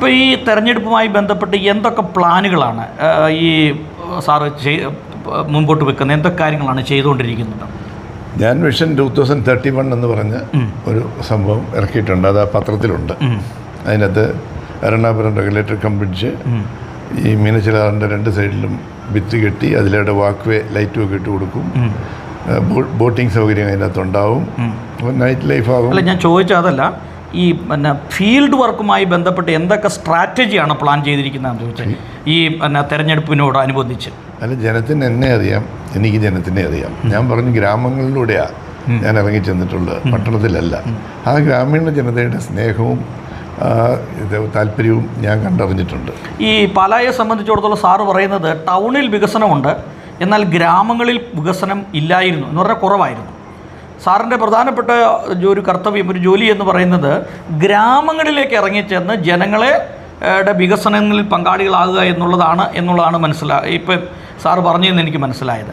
ഇപ്പോൾ ഈ തെരഞ്ഞെടുപ്പുമായി ബന്ധപ്പെട്ട് എന്തൊക്കെ പ്ലാനുകളാണ് ഈ സാറ് മുമ്പോട്ട് വെക്കുന്നത്? എന്തൊക്കെ കാര്യങ്ങളാണ് ചെയ്തുകൊണ്ടിരിക്കുന്നത്? ഞാൻ വിഷൻ 2031 എന്ന് പറഞ്ഞ ഒരു സംഭവം ഇറക്കിയിട്ടുണ്ട്. അത് ആ പത്രത്തിലുണ്ട്. അതിനകത്ത് എറണാകുളം റെഗുലേറ്ററി കം ബ്രിഡ്ജ് ഈ മീനച്ചിലാറിൻ്റെ 2 സൈഡിലും ഭിത്തി കെട്ടി അതിലൂടെ വാക്ക് വേ ലൈറ്റും ഒക്കെ ഇട്ട് കൊടുക്കും. ബോട്ടിംഗ് സൗകര്യം അതിനകത്തുണ്ടാവും. നൈറ്റ് ലൈഫ് ആകും. അല്ല, ഞാൻ ചോദിച്ചാൽ അതല്ല, ഈ പിന്നെ ഫീൽഡ് വർക്കുമായി ബന്ധപ്പെട്ട് എന്തൊക്കെ സ്ട്രാറ്റജിയാണ് പ്ലാൻ ചെയ്തിരിക്കുന്നതെന്ന് ചോദിച്ചാൽ ഈ പിന്നെ തെരഞ്ഞെടുപ്പിനോട് അനുബന്ധിച്ച്. അല്ല, ജനത്തിന് എന്നെ അറിയാം, എനിക്ക് ജനത്തിനെ അറിയാം. ഞാൻ പറഞ്ഞു ഗ്രാമങ്ങളിലൂടെയാണ് ഞാൻ ഇറങ്ങി ചെന്നിട്ടുള്ളത്, പട്ടണത്തിലല്ല. ആ ഗ്രാമീണ ജനതയുടെ സ്നേഹവും താല്പര്യവും ഞാൻ കണ്ടറിഞ്ഞിട്ടുണ്ട്. ഈ പാലായെ സംബന്ധിച്ചിടത്തോളം സാറ് പറയുന്നത് ടൗണിൽ വികസനമുണ്ട്, എന്നാൽ ഗ്രാമങ്ങളിൽ വികസനം ഇല്ലായിരുന്നു എന്ന് പറഞ്ഞാൽ കുറവായിരുന്നു. സാറിൻ്റെ പ്രധാനപ്പെട്ട ഒരു കർത്തവ്യം, ഒരു ജോലി എന്ന് പറയുന്നത് ഗ്രാമങ്ങളിലേക്ക് ഇറങ്ങിച്ചെന്ന് ജനങ്ങളെ വികസനങ്ങളിൽ പങ്കാളികളാകുക എന്നുള്ളതാണ് ഇപ്പം സാറ് പറഞ്ഞതെന്ന് എനിക്ക് മനസ്സിലായത്.